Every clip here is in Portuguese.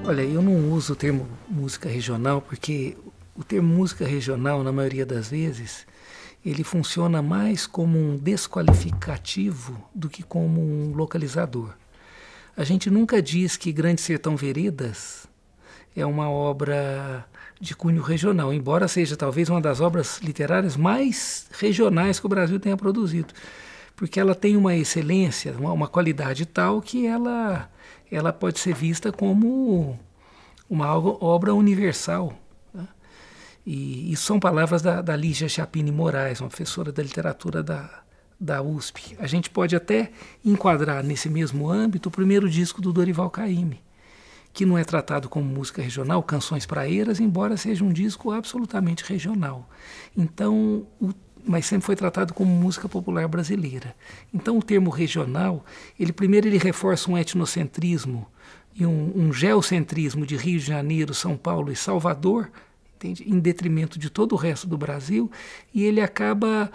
Olha, eu não uso o termo música regional porque o termo música regional, na maioria das vezes, ele funciona mais como um desqualificativo do que como um localizador. A gente nunca diz que Grande Sertão Veredas é uma obra de cunho regional, embora seja talvez uma das obras literárias mais regionais que o Brasil tenha produzido, porque ela tem uma excelência, uma qualidade tal que ela pode ser vista como uma obra universal. Né? E isso são palavras da Lígia Chapini Moraes, uma professora da literatura da USP. A gente pode até enquadrar nesse mesmo âmbito o primeiro disco do Dorival Caymmi, que não é tratado como música regional, Canções Praeiras, embora seja um disco absolutamente regional. Então, mas sempre foi tratado como música popular brasileira. Então, o termo regional, primeiro ele reforça um etnocentrismo e um geocentrismo de Rio de Janeiro, São Paulo e Salvador, entende? Em detrimento de todo o resto do Brasil, e ele acaba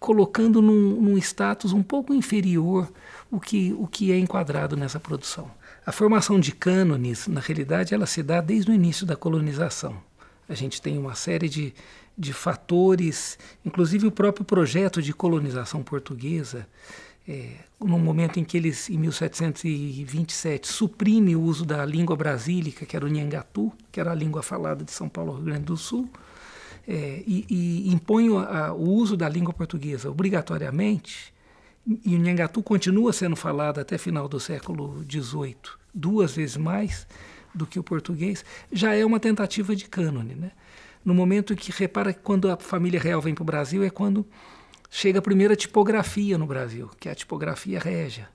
colocando num status um pouco inferior o que é enquadrado nessa produção. A formação de cânones, na realidade, ela se dá desde o início da colonização. A gente tem uma série de fatores, inclusive o próprio projeto de colonização portuguesa, no momento em que eles, em 1727, suprime o uso da língua brasílica, que era o Nhangatu, que era a língua falada de São Paulo, Rio Grande do Sul, e impõe o uso da língua portuguesa obrigatoriamente. E o Nhangatu continua sendo falado até final do século XVIII, 2 vezes mais do que o português, já é uma tentativa de cânone. Né? No momento que, repara que quando a família real vem para o Brasil é quando chega a primeira tipografia no Brasil, que é a tipografia régia.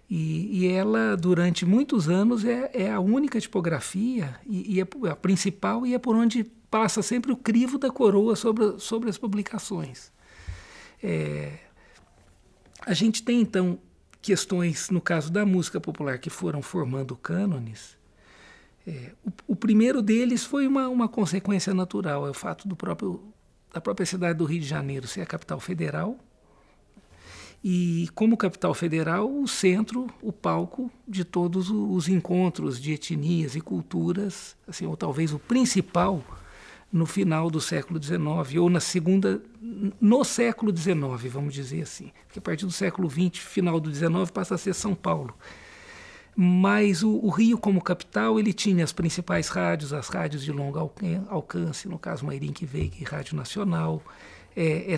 E ela, durante muitos anos, é a única tipografia, e é a principal, e é por onde passa sempre o crivo da coroa sobre as publicações. A gente tem, então, questões, no caso da música popular, que foram formando cânones. O primeiro deles foi uma consequência natural, é o fato da própria cidade do Rio de Janeiro ser a capital federal. E, como capital federal, o centro, o palco de todos os encontros de etnias e culturas, assim, ou talvez o principal, no final do século XIX, ou no século XIX, vamos dizer assim. Porque a partir do século XX, final do XIX, passa a ser São Paulo. Mas o Rio, como capital, ele tinha as principais rádios, as rádios de longo alcance, no caso Mairink Veiga e Rádio Nacional.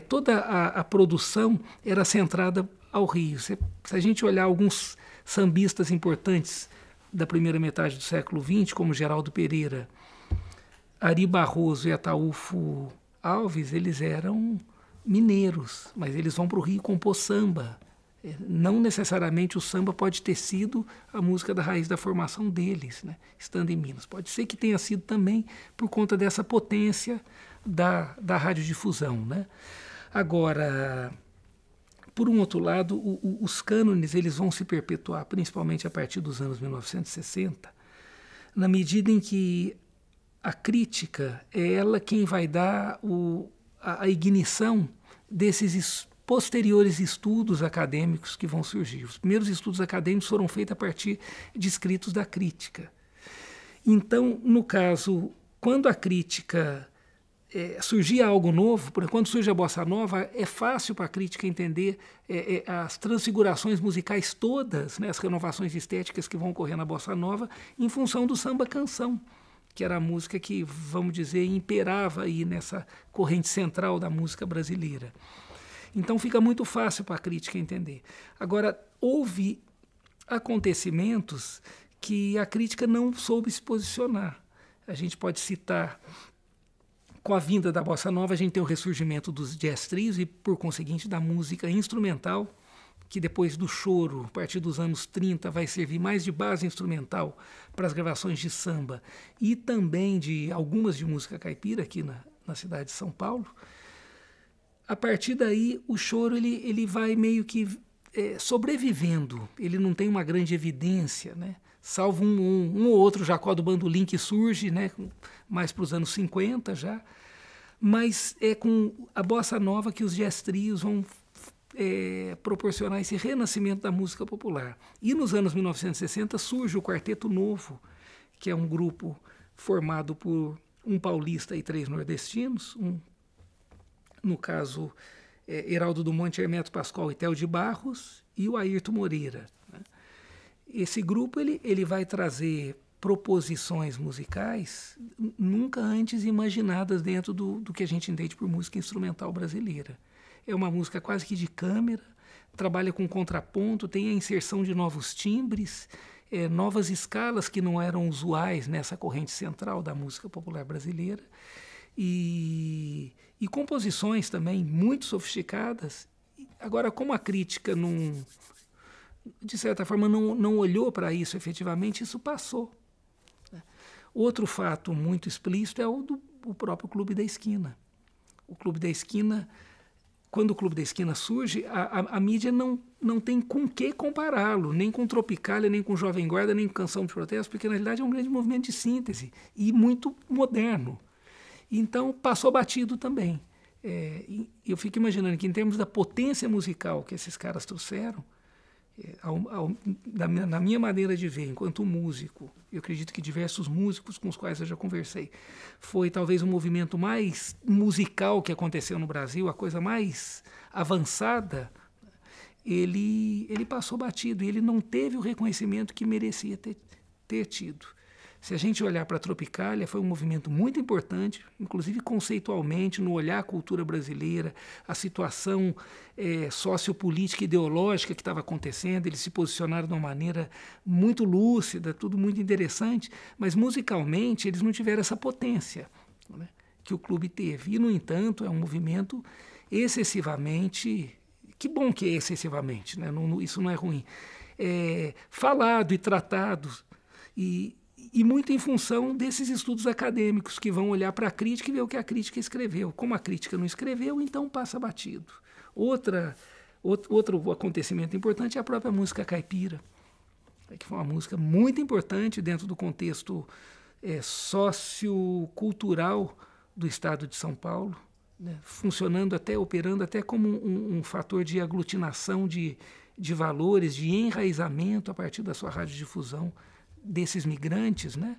Toda a produção era centrada ao Rio. Se a gente olhar alguns sambistas importantes da primeira metade do século XX, como Geraldo Pereira, Ari Barroso e Ataúfo Alves, eles eram mineiros, mas eles vão para o Rio compor samba. Não necessariamente o samba pode ter sido a música da raiz da formação deles, né, estando em Minas. Pode ser que tenha sido também por conta dessa potência da radiodifusão. Né? Agora, por um outro lado, os cânones eles vão se perpetuar, principalmente a partir dos anos 1960, na medida em que a crítica é ela quem vai dar a ignição desses posteriores estudos acadêmicos que vão surgir. Os primeiros estudos acadêmicos foram feitos a partir de escritos da crítica. Então, no caso, quando a crítica surgia algo novo, quando surge a bossa nova, é fácil para a crítica entender as transfigurações musicais todas, né, as renovações estéticas que vão ocorrer na bossa nova em função do samba-canção, que era a música que, vamos dizer, imperava aí nessa corrente central da música brasileira. Então fica muito fácil para a crítica entender. Agora, houve acontecimentos que a crítica não soube se posicionar. A gente pode citar, com a vinda da bossa nova, a gente tem o ressurgimento dos jazz trios e, por conseguinte, da música instrumental, que depois do choro, a partir dos anos 30, vai servir mais de base instrumental para as gravações de samba e também de algumas de música caipira aqui na cidade de São Paulo. A partir daí, o choro ele vai meio que sobrevivendo, ele não tem uma grande evidência, né? Salvo um ou outro Jacó do Bandolim que surge, né, mais para os anos 50 já, mas é com a bossa nova que os jazz trios vão proporcionar esse renascimento da música popular. E nos anos 1960 surge o Quarteto Novo, que é um grupo formado por um paulista e 3 nordestinos, no caso, Heraldo do Monte, Hermeto Pascoal e Théo de Barros, e o Ayrton Moreira, né? Esse grupo ele vai trazer proposições musicais nunca antes imaginadas dentro do que a gente entende por música instrumental brasileira. É uma música quase que de câmera, trabalha com contraponto, tem a inserção de novos timbres, novas escalas que não eram usuais nessa corrente central da música popular brasileira, e composições também muito sofisticadas. Agora, como a crítica de certa forma não olhou para isso efetivamente, isso passou. Outro fato muito explícito é o próprio Clube da Esquina. O Clube da Esquina, quando o Clube da Esquina surge, a mídia não tem com que compará-lo, nem com Tropicália, nem com Jovem Guarda, nem com Canção de Protesto, porque na realidade é um grande movimento de síntese e muito moderno. Então passou batido também. Eu fico imaginando que, em termos da potência musical que esses caras trouxeram, na minha maneira de ver, enquanto músico, eu acredito que diversos músicos com os quais eu já conversei, foi talvez o movimento mais musical que aconteceu no Brasil, a coisa mais avançada. Ele passou batido e ele não teve o reconhecimento que merecia ter tido. Se a gente olhar para a Tropicália, foi um movimento muito importante, inclusive conceitualmente, no olhar a cultura brasileira, a situação sociopolítica e ideológica que estava acontecendo. Eles se posicionaram de uma maneira muito lúcida, tudo muito interessante, mas musicalmente eles não tiveram essa potência, né, que o clube teve. E, no entanto, é um movimento excessivamente... Que bom que é excessivamente, né? Isso não é ruim. Falado e tratado, e muito em função desses estudos acadêmicos que vão olhar para a crítica e ver o que a crítica escreveu. Como a crítica não escreveu, então passa batido. Outro acontecimento importante é a própria música caipira, que foi uma música muito importante dentro do contexto sociocultural do estado de São Paulo, né, operando até como um fator de aglutinação de valores, de enraizamento a partir da sua radiodifusão desses migrantes, né?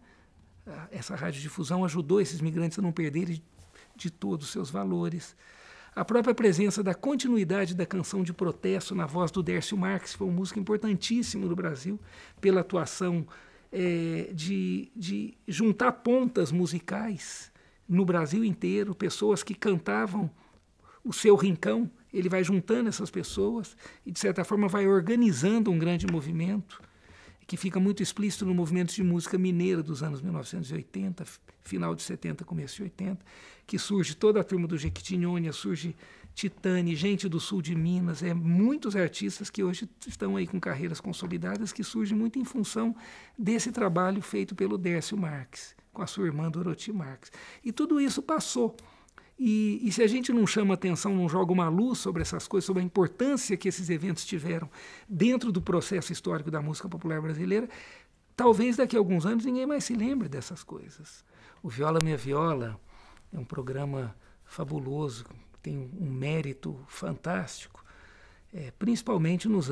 Essa radiodifusão ajudou esses migrantes a não perderem de todos os seus valores. A própria presença da continuidade da canção de protesto na voz do Dércio Marques foi uma música importantíssima no Brasil, pela atuação de juntar pontas musicais no Brasil inteiro, pessoas que cantavam o seu rincão. Ele vai juntando essas pessoas e, de certa forma, vai organizando um grande movimento, que fica muito explícito no movimento de música mineira dos anos 1980, final de 70, começo de 80, que surge toda a turma do Jequitinhonha, surge Titane, gente do sul de Minas, muitos artistas que hoje estão aí com carreiras consolidadas, que surgem muito em função desse trabalho feito pelo Dércio Marques, com a sua irmã Doroti Marques. E tudo isso passou. E se a gente não chama atenção, não joga uma luz sobre essas coisas, sobre a importância que esses eventos tiveram dentro do processo histórico da música popular brasileira, talvez daqui a alguns anos ninguém mais se lembre dessas coisas. O Viola Minha Viola é um programa fabuloso, tem um mérito fantástico, principalmente nos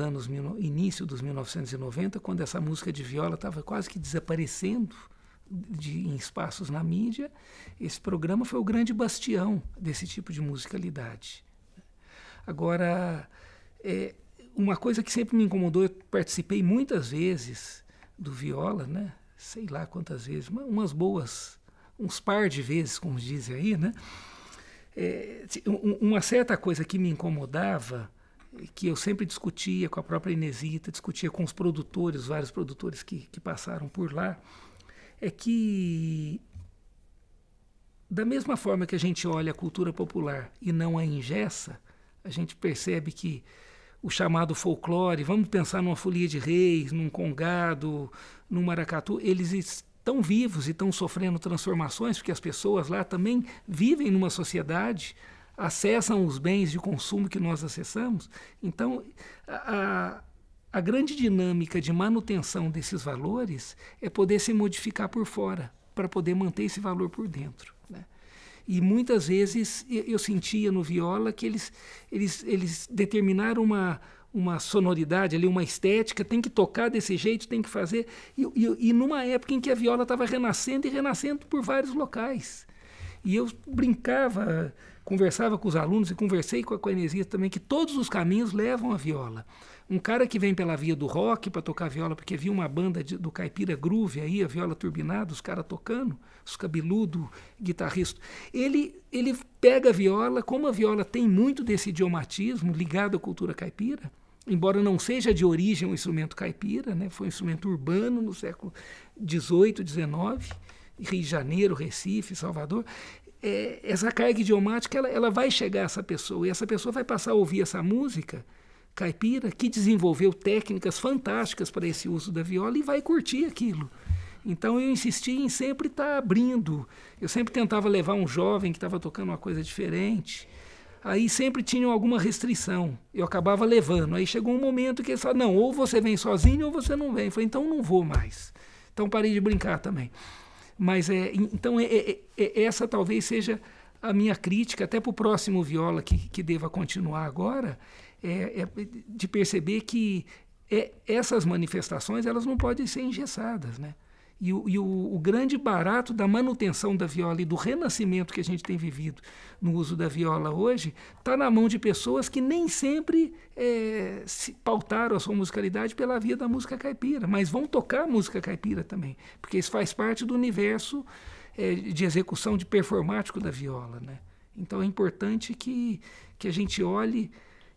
início dos 1990, quando essa música de viola estava quase que desaparecendo em espaços na mídia. Esse programa foi o grande bastião desse tipo de musicalidade. Agora, uma coisa que sempre me incomodou, eu participei muitas vezes do Viola, né? Sei lá quantas vezes, uns par de vezes, como dizem aí, né? Uma certa coisa que me incomodava, que eu sempre discutia com a própria Inesita, discutia com os produtores, vários produtores que passaram por lá, é que, da mesma forma que a gente olha a cultura popular e não a engessa, a gente percebe que o chamado folclore, vamos pensar numa folia de reis, num congado, num maracatu, eles estão vivos e estão sofrendo transformações, porque as pessoas lá também vivem numa sociedade, acessam os bens de consumo que nós acessamos. Então, a grande dinâmica de manutenção desses valores é poder se modificar por fora, para poder manter esse valor por dentro, né? E muitas vezes eu sentia no Viola que eles determinaram uma sonoridade ali, uma estética, tem que tocar desse jeito, tem que fazer. E numa época em que a viola estava renascendo e renascendo por vários locais. E eu brincava, conversava com os alunos e conversei com a Inesias também, que todos os caminhos levam à viola. Um cara que vem pela via do rock para tocar viola, porque viu uma banda do caipira groove aí, a viola turbinada, os caras tocando, os cabeludos, guitarristas. Ele pega a viola, como a viola tem muito desse idiomatismo ligado à cultura caipira, embora não seja de origem um instrumento caipira, né? Foi um instrumento urbano no século XVIII, XIX, Rio de Janeiro, Recife, Salvador. Essa carga idiomática ela vai chegar a essa pessoa, e essa pessoa vai passar a ouvir essa música caipira, que desenvolveu técnicas fantásticas para esse uso da viola e vai curtir aquilo. Então eu insisti em sempre estar abrindo. Eu sempre tentava levar um jovem que estava tocando uma coisa diferente. Aí sempre tinham alguma restrição. Eu acabava levando. Aí chegou um momento que eles falaram, não, ou você vem sozinho ou você não vem. Eu falei, então não vou mais. Então parei de brincar também. Mas então essa talvez seja a minha crítica, até para o próximo viola que deva continuar agora, de perceber que essas manifestações elas não podem ser engessadas, né? E o grande barato da manutenção da viola e do renascimento que a gente tem vivido no uso da viola hoje está na mão de pessoas que nem sempre se pautaram a sua musicalidade pela via da música caipira, mas vão tocar música caipira também, porque isso faz parte do universo de execução de performático da viola, né? Então é importante que a gente olhe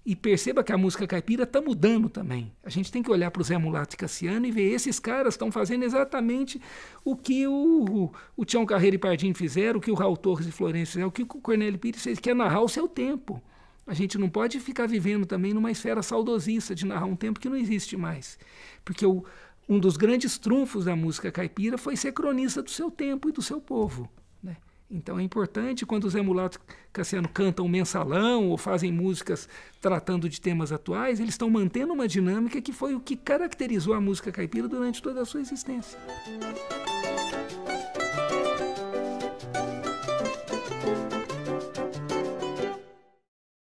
e perceba que a música caipira está mudando também. A gente tem que olhar para o Zé Mulato e Cassiano e ver esses caras estão fazendo exatamente o que o Tião Carreiro e Pardinho fizeram, o que o Raul Torres e Florencio fizeram, o que o Cornélio Pires fez, que é narrar o seu tempo. A gente não pode ficar vivendo também numa esfera saudosista de narrar um tempo que não existe mais. Porque um dos grandes trunfos da música caipira foi ser cronista do seu tempo e do seu povo, né? Então é importante, quando o Zé Mulato e Cassiano cantam mensalão ou fazem músicas tratando de temas atuais, eles estão mantendo uma dinâmica que foi o que caracterizou a música caipira durante toda a sua existência.